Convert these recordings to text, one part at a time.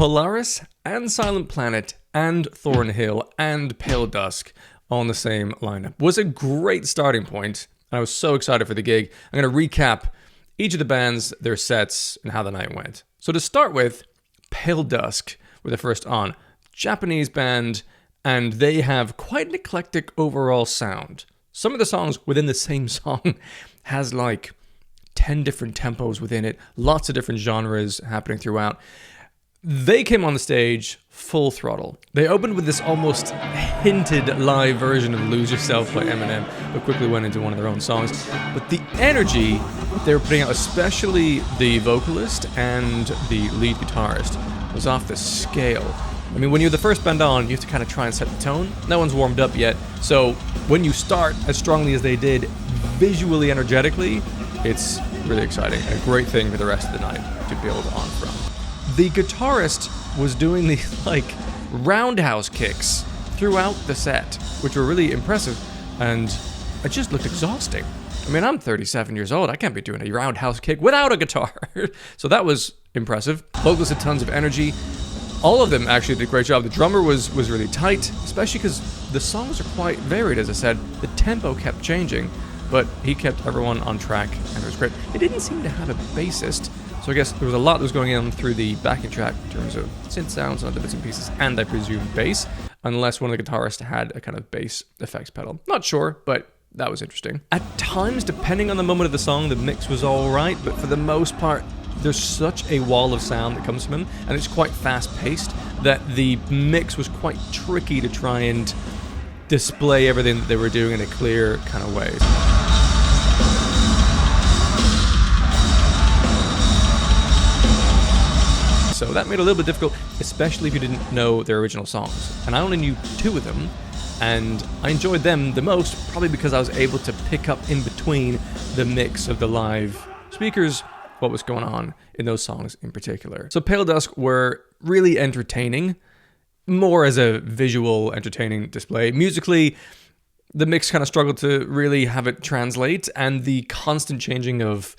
Polaris and Silent Planet and Thornhill and Paledusk on the same lineup was a great starting point, and I was so excited for the gig. I'm going to recap each of the bands, their sets, and how the night went. So to start with, Paledusk were the first on. Japanese band, and they have quite an eclectic overall sound. Some of the songs within the same song has like 10 different tempos within it, lots of different genres happening throughout. They came on the stage full throttle. They opened with this almost hinted live version of Lose Yourself by Eminem, but quickly went into one of their own songs. But the energy they were putting out, especially the vocalist and the lead guitarist, was off the scale. I mean, when you're the first band on, you have to kind of try and set the tone. No one's warmed up yet, so when you start as strongly as they did, visually, energetically, it's really exciting. A great thing for the rest of the night to build on from. The guitarist was doing these like roundhouse kicks throughout the set, which were really impressive, and it just looked exhausting. I mean, I'm 37 years old. I can't be doing a roundhouse kick without a guitar. So that was impressive. Vocals had tons of energy. All of them actually did a great job. The drummer was really tight, especially because the songs are quite varied, as I said. The tempo kept changing, but he kept everyone on track, and it was great. They didn't seem to have a bassist, so I guess there was a lot that was going on through the backing track in terms of synth sounds and other bits and pieces, and I presume bass, unless one of the guitarists had a kind of bass effects pedal. Not sure, but that was interesting. At times, depending on the moment of the song, the mix was all right, but for the most part, there's such a wall of sound that comes from him, and it's quite fast-paced, that the mix was quite tricky to try and display everything that they were doing in a clear kind of way. So that made it a little bit difficult, especially if you didn't know their original songs. And I only knew 2 of them, and I enjoyed them the most, probably because I was able to pick up in between the mix of the live speakers what was going on in those songs in particular. So Paledusk were really entertaining, more as a visual entertaining display. Musically, the mix kind of struggled to really have it translate, and the constant changing of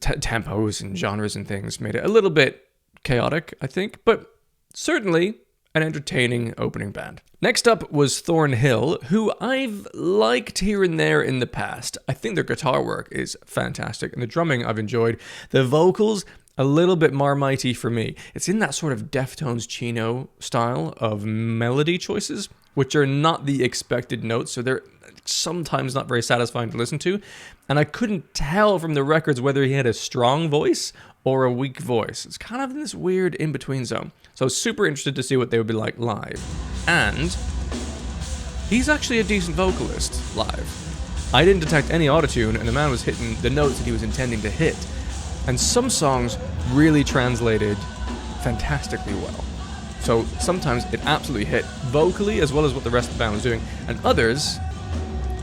tempos and genres and things made it a little bit chaotic, I think, but certainly an entertaining opening band. Next up was Thornhill, who I've liked here and there in the past. I think their guitar work is fantastic, and the drumming I've enjoyed. The vocals, a little bit Marmitey for me. It's in that sort of Deftones Chino style of melody choices, which are not the expected notes, so they're sometimes not very satisfying to listen to. And I couldn't tell from the records whether he had a strong voice or a weak voice. It's kind of in this weird in-between zone. So I was super interested to see what they would be like live. And he's actually a decent vocalist live. I didn't detect any autotune, and the man was hitting the notes that he was intending to hit. And some songs really translated fantastically well. So sometimes it absolutely hit vocally as well as what the rest of the band was doing, and others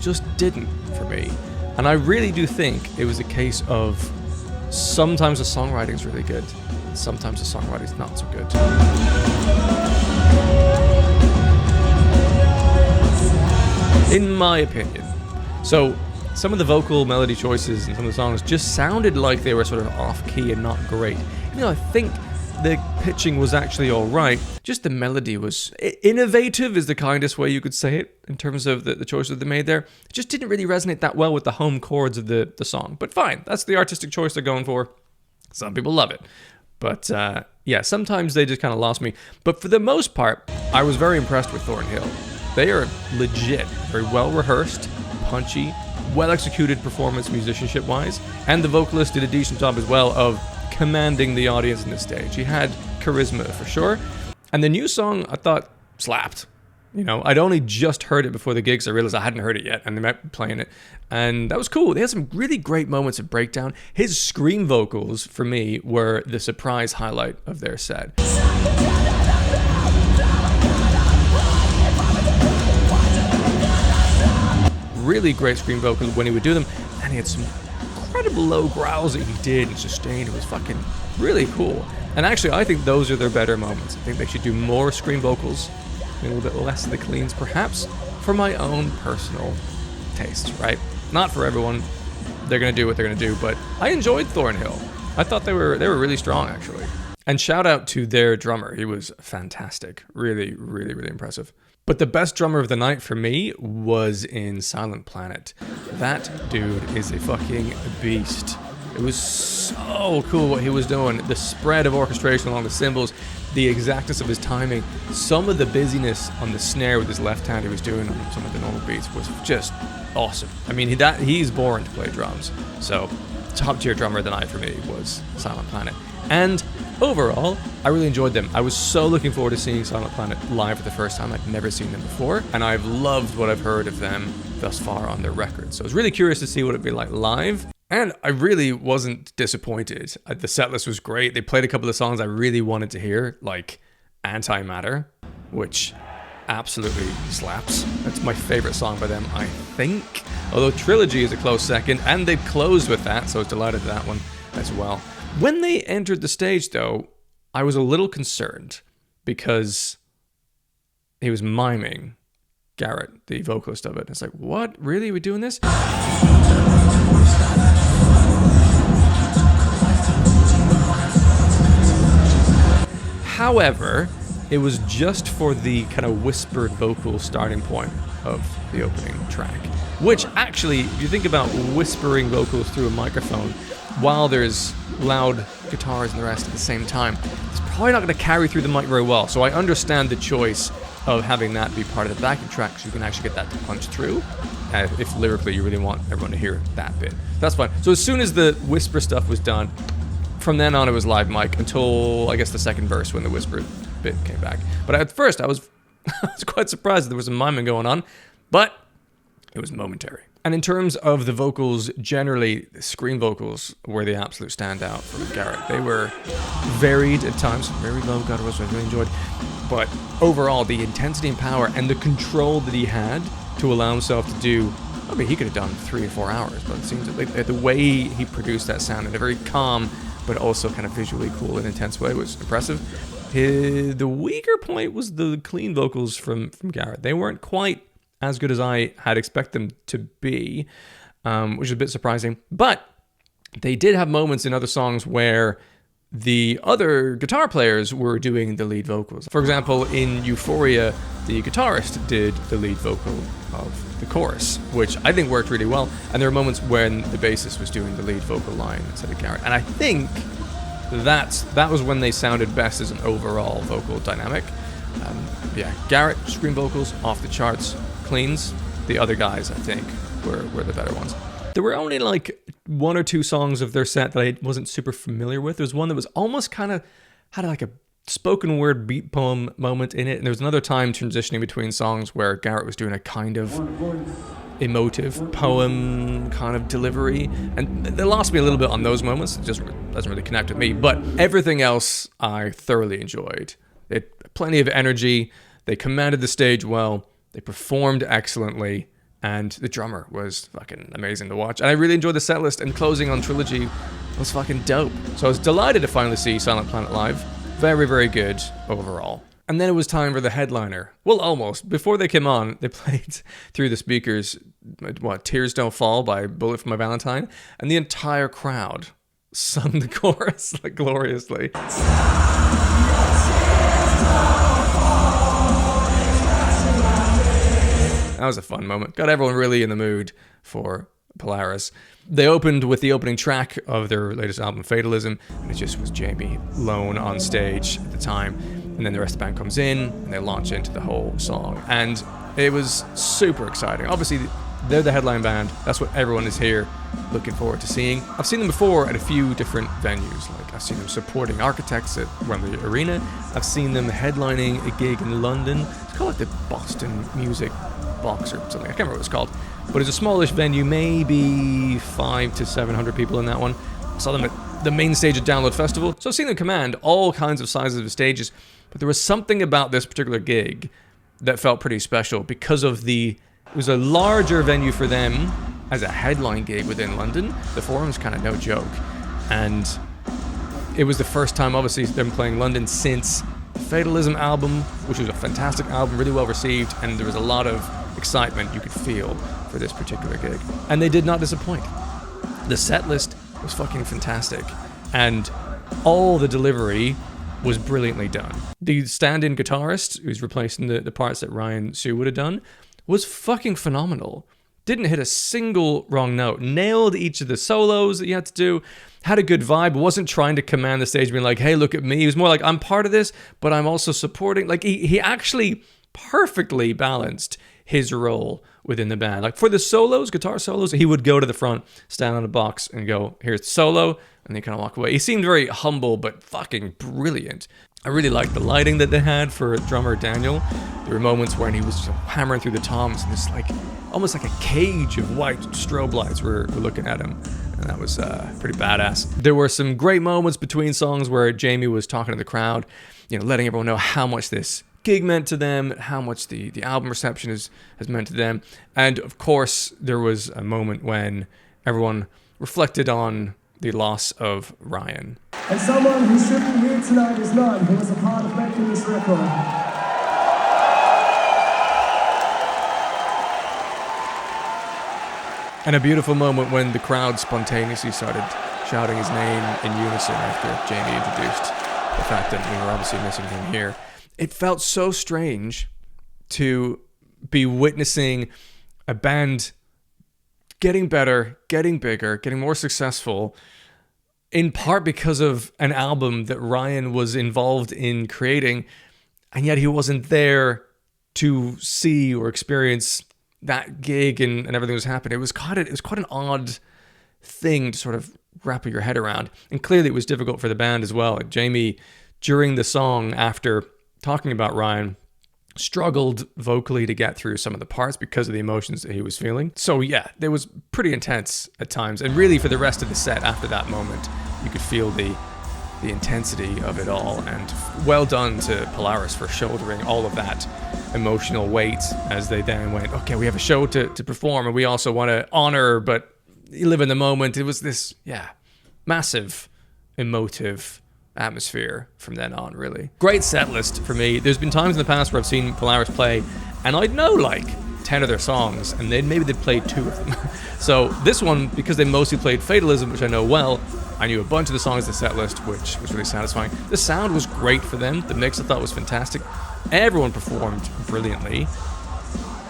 just didn't for me. And I really do think it was a case of sometimes the songwriting's really good, and sometimes the songwriting's not so good. In my opinion. So some of the vocal melody choices and some of the songs just sounded like they were sort of off-key and not great. Even though I think the pitching was actually all right, just the melody was innovative is the kindest way you could say it in terms of the choices they made there. It just didn't really resonate that well with the home chords of the song. But fine, that's the artistic choice they're going for. Some people love it. But yeah, sometimes they just kind of lost me. But for the most part, I was very impressed with Thornhill. They are legit, very well rehearsed, punchy, well-executed performance musicianship-wise, and the vocalist did a decent job as well of commanding the audience on the stage. He had charisma for sure, and the new song I thought slapped. You know, I'd only just heard it before the gigs. I realized I hadn't heard it yet, and they might be playing it, and that was cool. They had some really great moments of breakdown. His scream vocals, for me, were the surprise highlight of their set. Really great scream vocals when he would do them, and he had some incredible low growls that he did and sustained. It was fucking really cool. And actually, I think those are their better moments. I think they should do more scream vocals, a little bit less of the cleans, perhaps, for my own personal taste, right? Not for everyone. They're gonna do what they're gonna do, but I enjoyed Thornhill. I thought they were really strong, actually. And shout out to their drummer. He was fantastic. Really, really, really impressive. But the best drummer of the night for me was in Silent Planet. That dude is a fucking beast. It was so cool what he was doing. The spread of orchestration along the cymbals, the exactness of his timing, some of the busyness on the snare with his left hand he was doing on some of the normal beats was just awesome. I mean, he's born to play drums. So, top tier drummer of the night for me was Silent Planet. And overall, I really enjoyed them. I was so looking forward to seeing Silent Planet live for the first time. I'd never seen them before, and I've loved what I've heard of them thus far on their record. So I was really curious to see what it'd be like live, and I really wasn't disappointed. The setlist was great. They played a couple of songs I really wanted to hear, like Antimatter, which absolutely slaps. That's my favorite song by them, I think. Although Trilogy is a close second, and they closed with that, so I was delighted with that one as well. When they entered the stage, though, I was a little concerned because he was miming Garrett, the vocalist of it. It's like, what? Really? Are we doing this? However, it was just for the kind of whispered vocal starting point of the opening track. Which actually, if you think about whispering vocals through a microphone while there's loud guitars and the rest at the same time, it's probably not going to carry through the mic very well. So I understand the choice of having that be part of the backing track so you can actually get that to punch through. If lyrically you really want everyone to hear that bit. That's fine. So as soon as the whisper stuff was done, from then on it was live mic until I guess the second verse when the whisper bit came back. But at first I was quite surprised that there was some miming going on, but it was momentary. And in terms of the vocals, generally, the scream vocals were the absolute standout from Garrett. They were varied at times, very low gutturals, I really enjoyed. But overall, the intensity and power and the control that he had to allow himself to do, I mean, he could have done 3 or 4 hours, but it seems like the way he produced that sound in a very calm, but also kind of visually cool and intense way was impressive. The weaker point was the clean vocals from Garrett. They weren't quite as good as I had expected them to be, which is a bit surprising. But they did have moments in other songs where the other guitar players were doing the lead vocals. For example, in Euphoria, the guitarist did the lead vocal of the chorus, which I think worked really well. And there were moments when the bassist was doing the lead vocal line instead of Garrett. And I think that was when they sounded best as an overall vocal dynamic. Yeah, Garrett, scream vocals, off the charts. Cleans. The other guys, I think, were the better ones. There were only like 1 or 2 songs of their set that I wasn't super familiar with. There was one that was almost kind of had like a spoken word beat poem moment in it, and there was another time transitioning between songs where Garrett was doing a kind of emotive poem kind of delivery, and they lost me a little bit on those moments. It just doesn't really connect with me, but everything else I thoroughly enjoyed. They had plenty of energy, they commanded the stage well, they performed excellently, and the drummer was fucking amazing to watch. And I really enjoyed the set list, and closing on Trilogy was fucking dope. So I was delighted to finally see Silent Planet live. Very, very good overall. And then it was time for the headliner. Well, almost. Before they came on, they played through the speakers, Tears Don't Fall by Bullet for My Valentine, and the entire crowd sung the chorus like gloriously. That was a fun moment. Got everyone really in the mood for Polaris. They opened with the opening track of their latest album, Fatalism, and it just was Jamie alone on stage at the time. And then the rest of the band comes in, and they launch into the whole song. And it was super exciting. Obviously, they're the headline band. That's what everyone is here looking forward to seeing. I've seen them before at a few different venues. Like I've seen them supporting Architects at Wembley Arena. I've seen them headlining a gig in London. It's called like the Boston Music Box or something. I can't remember what it's called. But it's a smallish venue, maybe 500 to 700 people in that one. I saw them at the main stage at Download Festival. So I've seen them command all kinds of sizes of stages. But there was something about this particular gig that felt pretty special because of it was a larger venue for them as a headline gig within London. The Forum's kind of no joke. And it was the first time, obviously, them playing London since the Fatalism album, which was a fantastic album, really well received, and there was a lot of excitement you could feel for this particular gig. And they did not disappoint. The set list was fucking fantastic. And all the delivery was brilliantly done. The stand-in guitarist, who's replacing the parts that Ryan Sue would have done, was fucking phenomenal. Didn't hit a single wrong note. Nailed each of the solos that you had to do. Had a good vibe. Wasn't trying to command the stage, being like, hey, look at me. He was more like, I'm part of this, but I'm also supporting. Like, he actually perfectly balanced his role within the band. Like, for the solos, guitar solos, he would go to the front, stand on a box, and go, here's the solo, and they kind of walk away. He seemed very humble, but fucking brilliant. I really liked the lighting that they had for drummer Daniel. There were moments when he was just hammering through the toms, and this, like, almost like a cage of white strobe lights were looking at him. And that was pretty badass. There were some great moments between songs where Jamie was talking to the crowd, letting everyone know how much this gig meant to them, how much the album reception has meant to them. And of course, there was a moment when everyone reflected on the loss of Ryan. And someone who should be here tonight is none, who was a part of making this record. And a beautiful moment when the crowd spontaneously started shouting his name in unison after Jamie introduced the fact that we were obviously missing him here. It felt so strange to be witnessing a band getting better, getting bigger, getting more successful, in part because of an album that Ryan was involved in creating, and yet he wasn't there to see or experience that gig and everything that was happening. It was quite an odd thing to sort of wrap your head around. And clearly it was difficult for the band as well. Like Jamie, during the song, after talking about Ryan, struggled vocally to get through some of the parts because of the emotions that he was feeling. So yeah, it was pretty intense at times. And really for the rest of the set after that moment, you could feel the intensity of it all. And well done to Polaris for shouldering all of that emotional weight as they then went, okay, we have a show to perform and we also want to honor, but live in the moment. It was this, massive emotive atmosphere from then on, really. Great set list for me. There's been times in the past where I've seen Polaris play and I'd know like 10 of their songs and maybe they'd played 2 of them. So this one, because they mostly played Fatalism, which I know well, I knew a bunch of the songs in the set list, which was really satisfying. The sound was great for them. The mix I thought was fantastic. Everyone performed brilliantly.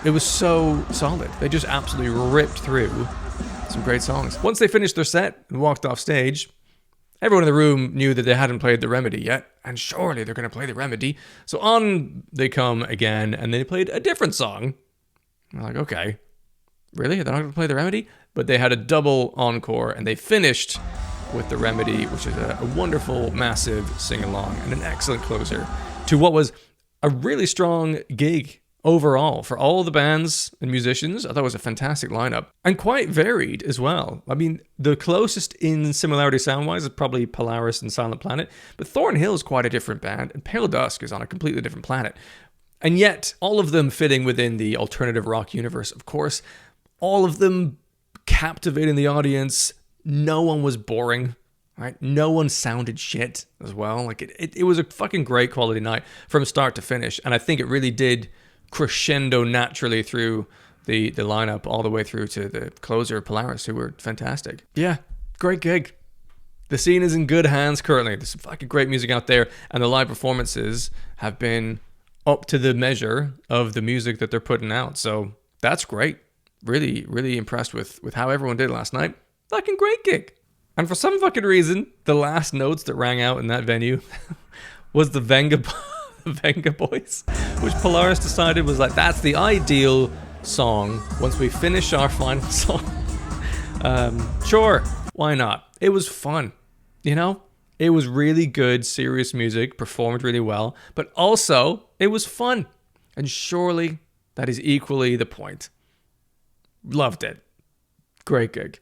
It was so solid. They just absolutely ripped through some great songs. Once they finished their set and walked off stage, everyone in the room knew that they hadn't played The Remedy yet, and surely they're going to play The Remedy. So on they come again, and they played a different song. I'm like, okay, really? They're not going to play The Remedy? But they had a double encore, and they finished with The Remedy, which is a wonderful, massive sing-along, and an excellent closer to what was a really strong gig overall for all the bands and musicians. I thought it was a fantastic lineup and quite varied as well. I mean, the closest in similarity sound-wise is probably Polaris and Silent Planet, but Thornhill is quite a different band, and Paledusk is on a completely different planet. And yet, all of them fitting within the alternative rock universe, of course. All of them captivating the audience. No one was boring. Right? No one sounded shit as well. Like it was a fucking great quality night from start to finish. And I think it really did crescendo naturally through the lineup all the way through to the closer, Polaris, who were fantastic. Yeah, great gig. The scene is in good hands currently. There's some fucking great music out there, and the live performances have been up to the measure of the music that they're putting out. So that's great. Really, really impressed with how everyone did last night. Fucking great gig. And for some fucking reason, the last notes that rang out in that venue was the Venga Boys, which Polaris decided was like, that's the ideal song once we finish our final song. Sure, why not? It was fun, It was really good, serious music, performed really well, but also it was fun. And surely that is equally the point. Loved it. Great gig.